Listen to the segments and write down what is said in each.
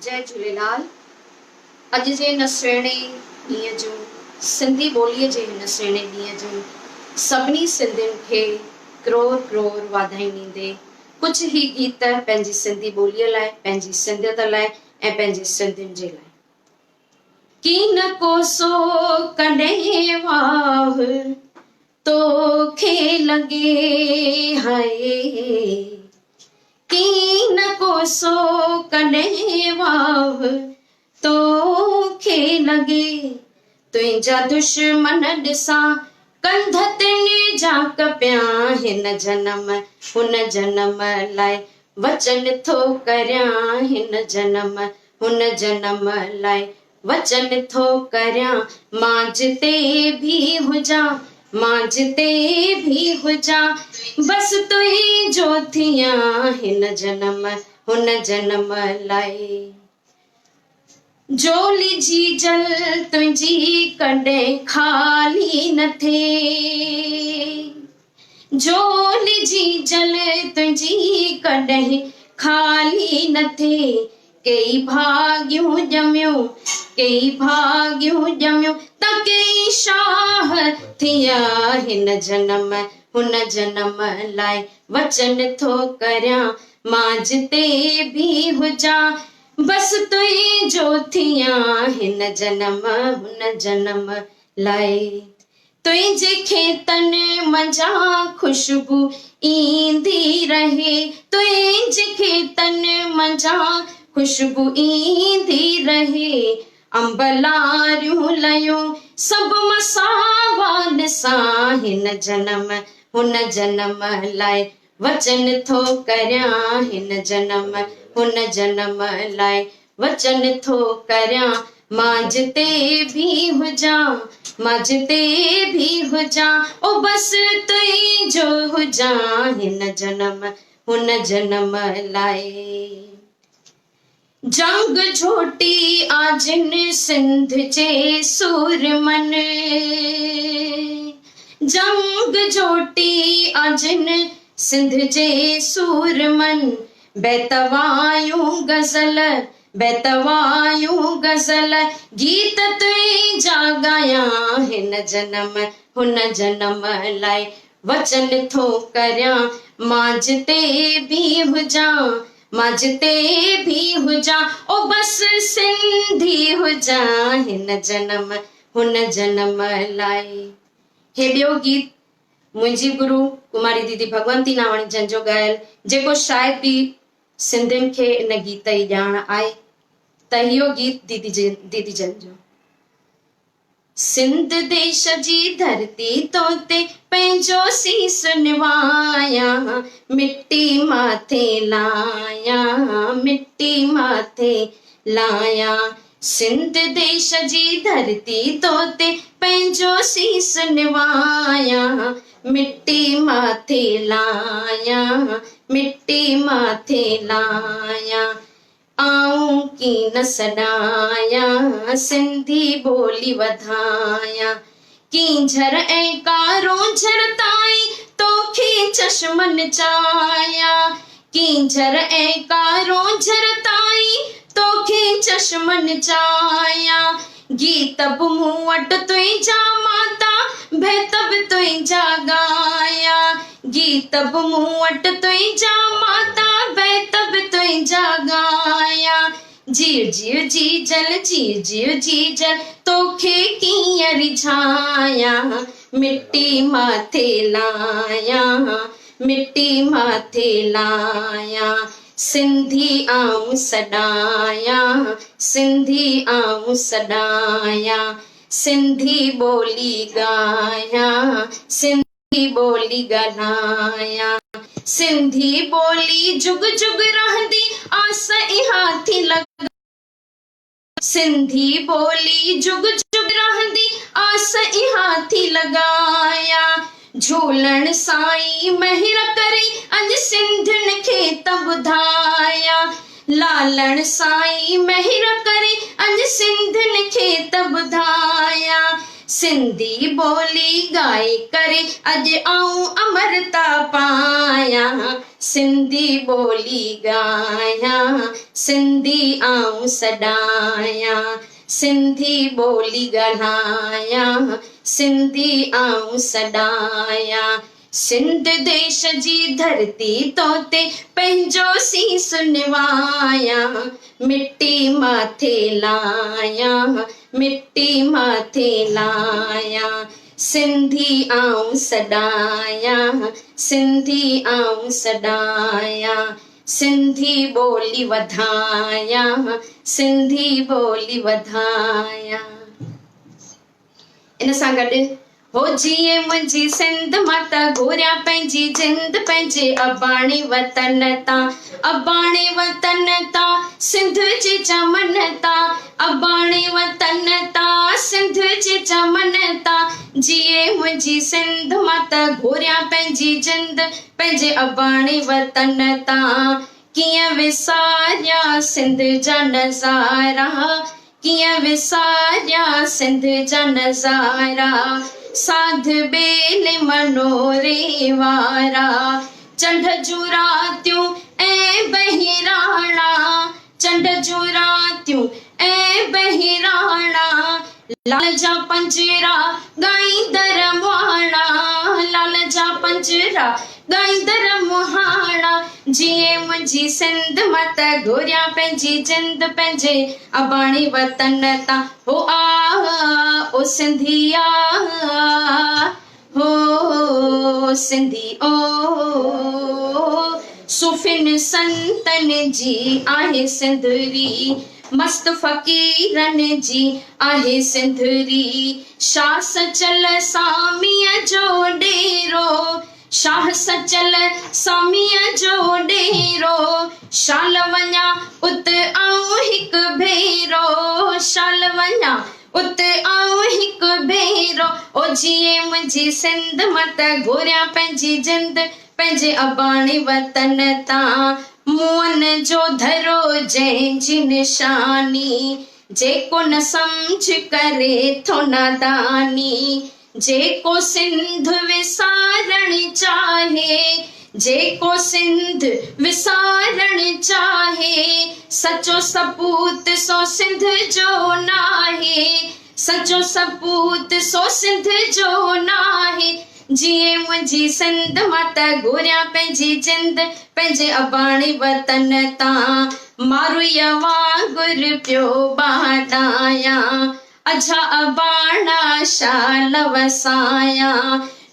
जय झूलेलाल। अॼु जे हिन सुहिणे ॾींहं जो सिंधी ॿोलीअ जे हिन सुहिणे ॾींहं जो सभिनी सिंधियुनि खे करोड़ करोड़ वाधायूं ॾींदे कुझु ई गीत पंहिंजी सिंधी ॿोलीअ लाइ, पंहिंजी सिंधियत लाइ ऐं पंहिंजे सिंधियुनि जे लाइ। की न कोसो कॾहिं वाह तोखे लॻे हाय, की न कोसो कॾहिं वाह तोखे लॻे, तुंहिंजा दुश्मन ॾिसां कंध ते जा कपिया, हिन जन्म हुन जन्म लाइ वचन थो करियां, हिन जन्म हुन जन्म लाइ वचन थो करियां। मां जिते भी हुजां, मां जिते भी हुजां, बस तुंहिंजो थियां, हिन जन्म हुन जन्म लाइ। झोली जी जल तुंहिंजी कॾहिं ख़ाली न थिए, झोली जी जल तुंहिंजी कॾहिं ख़ाली न थिए। कई भाॻियूं ॼमियूं, कई भाॻियूं ॼमियूं त कई शाह थिया, हिन जन्म हुन जन्म लाइ वचन थो करियां। मां जिते भी हुजां, बस तुंहिंजो थियां, हिन जन्म हुन जन्म लाइ। तुंहिंजे खेतनि मंझा खुशबू ईंदी रहे, तुंहिंजे खेतनि मंझा खुशबू ईंदी रहे। अंबलारियूं लयूं सभु मसावा ॾिसां, हिन जन्म हुन जन्म लाइ वचन थो करियां, हिन जन्म हुन जन्म लाइ वचन थो करियां। मां जिते भी हुजां, मां जिते भी हुजां, ओ बस तुंहिंजो हुजां, हिन जन्म हुन जन्म लाइ। जंग झोटी आ जिन सिंध जे सूरमन, जंग झोटी आ जिन सिंध जे सूरमन। बेतवायूं गज़ल, बेतवायूं गज़ल, गीत तुंहिंजा ॻायां, हिन जन्म हुन जन्म लाइ वचन थो करियां। मां जिते भी हुजां, मां जिते भी हुजां, ओ बस सिंधी हुजां, हिन जन्म हुन जन्म लाइ। हे ॿियो गीत मुंहिंजी गुरु कुमारी दीदी भगवंती नावाणी जन जो ॻायल, जेको शायद भी सिंधियुनि खे इन गीत जी ॼाण आहे, त इहो गीत दीदी जन जो। सिंध देश जी धरती तो ते पंहिंजो सीस निवायां, मिट्टी माथे लायां, मिट्टी माथे लायां। सिंध देश जी धरती तो ते पंहिंजो सीस निवायां, मिट्टी माथे लायां, मिट्टी माथे लायां। आऊं की न सॾायां, सिंधी ॿोली वधायां। कींझर ऐं कारो झर ताईं तोखे चश्मन चायां, कींझर ऐं कारो झर ताईं तोखे चश्मन चायां। गीत बि मूं वटि तुंहिंजा माता बेतब तुंहिंजा ॻायां, गीत बि मूं वटि तुंहिंजा माता बेतब तुंहिंजा ॻायां। जीअ जीअ जी जल, जीअ जीअ जी जल, तोखे कीअं रिझायां, मिट्टी माथे लायां, मिट्टी माथे लायां। सिंधी आऊं सॾायां, सिंधी आऊं सॾायां, सिंधी ॿोली ॻायां, सिंधी ॿोली ॻाल्हायां। सिंधी ॿोली जुग जुग रहंदी, आस इहा थी लॻायां, सिंधी ॿोली जुग जुग रहंदी, आस इहा थी लॻायां। झूलण साईं महिर करे अॼु सिंधियुनि खे त ॿुधायां, लालण साईं महिर करे अज सिंधियुनि खे त ॿुधाया। सिंधी ॿोली ॻाए करे अॼु आऊं अमरता पाया। सिंधी ॿोली ॻाया, सिंधी आऊं सॾाया। सिंधी ॿोली ॻाल्हाया, सिंधी आऊं सॾाया। सिंध देश जी धरती तो ते पंहिंजो सीस निवाया। मिट्टी माथे लाया, मिट्टी माथे लाया। सिंधी आऊं सॾाया, सिंधी आऊं सॾाया। सिंधी ॿोली वधाया, सिंधी ॿोली वधाया। इन सां गॾु हो जीअं मुंहिंजी सिंध माता घुरिया पंहिंजी जिंद पंहिंजे अबाणी वतन तां। अबाणी वतन तां सिंध जे चमन तां। अबाणी वतन तां सिंध जे चमन तां। जीअं मुंहिंजी सिंध माता घुरिया पंहिंजी जिंद पंहिंजे अबाणी वतन तां। कीअं विसारिया सिंध जा नज़ारा, कीअं विसारिया सिंध जा नज़ारा। साध बेल मनोरे वारा, चंड जूं रातियूं ऐं बहिराणा। चंड जूं रातियूं ऐं बहिराणा। लाल जा पंजरा ॻाईंदड़ मुहाणा। लाल जा पंजरा ॻाईंदड़ मुहाणा। जीअं मुंहिंजी सिंध माता घुरिया पंहिंजी जिंद पंहिंजे अबाणी वतन तां। हो आ ओ सिंधी आ, हो सिंधी ओ। सुफिन संतन जी आहे सिंधरी, मस्त फ़क़ीरनि जी आहे सिंधरी। शाह सचल सामीअ जो डेरो, शाह सचल सामीअ जो डेरो। शाल वञा उत आऊं हिकु भेरो, शाल वञा उत आऊं हिकु भेरो। ओ जीअं मुंहिंजी सिंध माता घुरिया पंहिंजी जिंद पंहिंजे अबाणी वतन तां। मुअन जो धरो जंहिंजी निशानी, जेको न सम्झ करे थो नादानी। जेको सिंध विसारण चाहे, जेको सिंध विसारण चाहे। सचो सपूत सो सिंध जो नाहे, सचो सपूत सो सिंध जो नाहे। जीअं मुंहिंजी सिंध माता घुरिया पंहिंजी जिंद पंहिंजे अबाणी वतन तां। मारुईअ वांगुरु पियो बाडाया, अझा अबाणा शाल वसाया।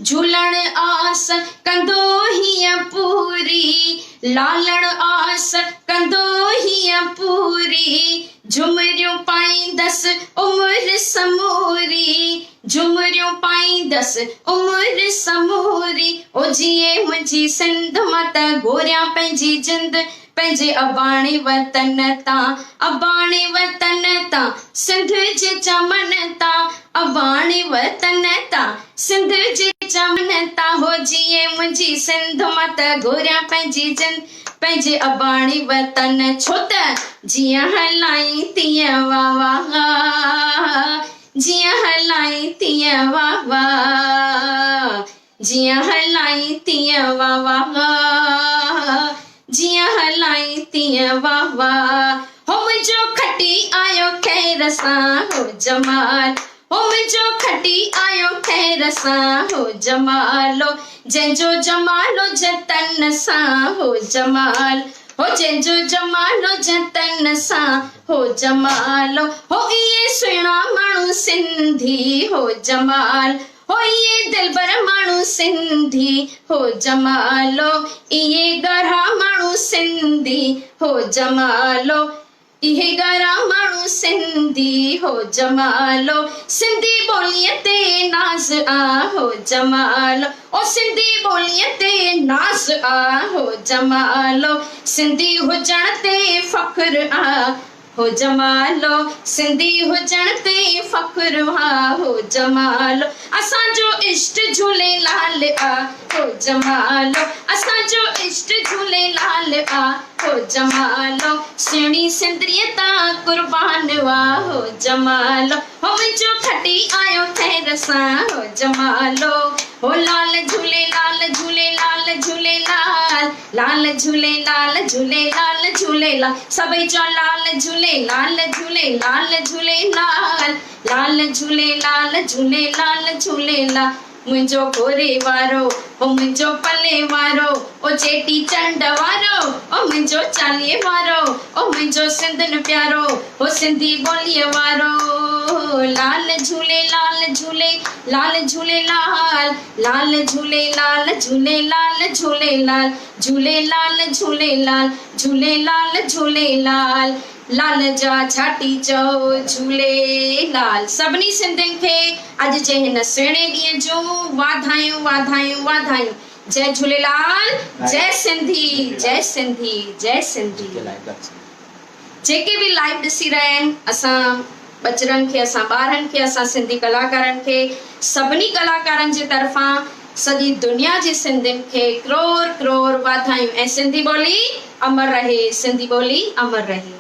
झूलण आस कंदो हीअं पूरी, लालण आस कंदो हीअं पूरी। झुमरियूं पाईंदसि उमिरि समूरी, झुमरियूं पाईंदसि उमिरि समूरी। ओ जीअं मुंहिंजी सिंध माता घुरिया पंहिंजी जिंद पंहिंजे अबाणी वतन तां। अबाणी वतन तां सिंध जे चमन तां। अबाणी वतन तां सिंध जे चमन तां। हो जीअं मुंहिंजी सिंध माता घुरिया पंहिंजी जिंद पंहिंजे अबाणी वतन। छो त जीअं हलाई तीअं वाह वाह, जीअं हलाई तीअं वाह वाह। जीअं हलाई तीअं वाह वाह, जीअं हलाई तीअं वाह वाह। हो मुंहिंजो खटी आयो खैर सां हो जमाल, हो मुंहिंजो खटी आयो खैर सां हो जमालो। जंहिंजो जमालो जतन सां हो जमाल, हो जंहिंजो जमालो जतन सां हो जमालो। हो इहे सुहिणा माण्हू सिंधी हो जमाल, हो इहे दिलबर माण्हू सिंधी हो जमालो। इहे गरा माण्हू सिंधी हो जमालो, इहे गरा माण्हू सिंधी हो जमालो। सिंधी ॿोलीअ ते नाज़ आ हो जमालो, ओ सिंधी ॿोलीअ ते नाज़ आ हो जमालो। सिंधी हुजण ते फ़ख्रु आ हो जमालो, सिंधी हुजण ते फ़ख्र हा हो जमालो, असांजो इष्ट झूलेलाल आ हो जमालो, असांजो इष्ट झूलेलाल आ हो जमालो, सुहिणी सिंधड़ीअ तां कुर्बान वा हो जमालो, हो मुंहिंजो खटी आयो खैर सां हो जमालो, हो लाल झूलेलाल झूलेलाल झूलेलाल, लाल झूलेलाल झूलेलाल झूलेलाल, सभई चओ लाल झूलेलाल झूलेलाल झूलेलाल, लाल झूलेलाल झूलेलाल झूलेलाल, मुंहिंजो गोरे वारो ओ मुंहिंजो पले वारो ओ चेटी चंड वारो ओ मुंहिंजो चालीहे वारो ओ मुंहिंजो सिंधन प्यारो ओ सिंधी ॿोलीअ वारो, लाल झूलेलाल झूलेलाल झूलेलाल, लाल झूलेलाल झूलेलाल झूलेलाल, झूलेलाल झूलेलाल झूलेलाल झूलेलाल, लाल जा छाटी चओ झूलेलाल। सभिनी सिंधियुनि खे अॼु जे हिन सुहिणे ॾींहं जूं वाधायूं वाधायूं वाधायूं। जय झूलेलाल, जय सिंधी, जय सिंधी, जय सिंधी। जेके बि लाइव ॾिसी रहिया आहिनि, असां बचड़नि खे, असां ॿारनि खे, असां सिंधी कलाकारनि खे, सभिनी कलाकारनि जे तरफ़ां सॼी दुनिया जे सिंधियुनि खे करोड़ करोड़ वाधायूं। ऐं सिंधी ॿोली अमर रहे, सिंधी ॿोली अमर रहे।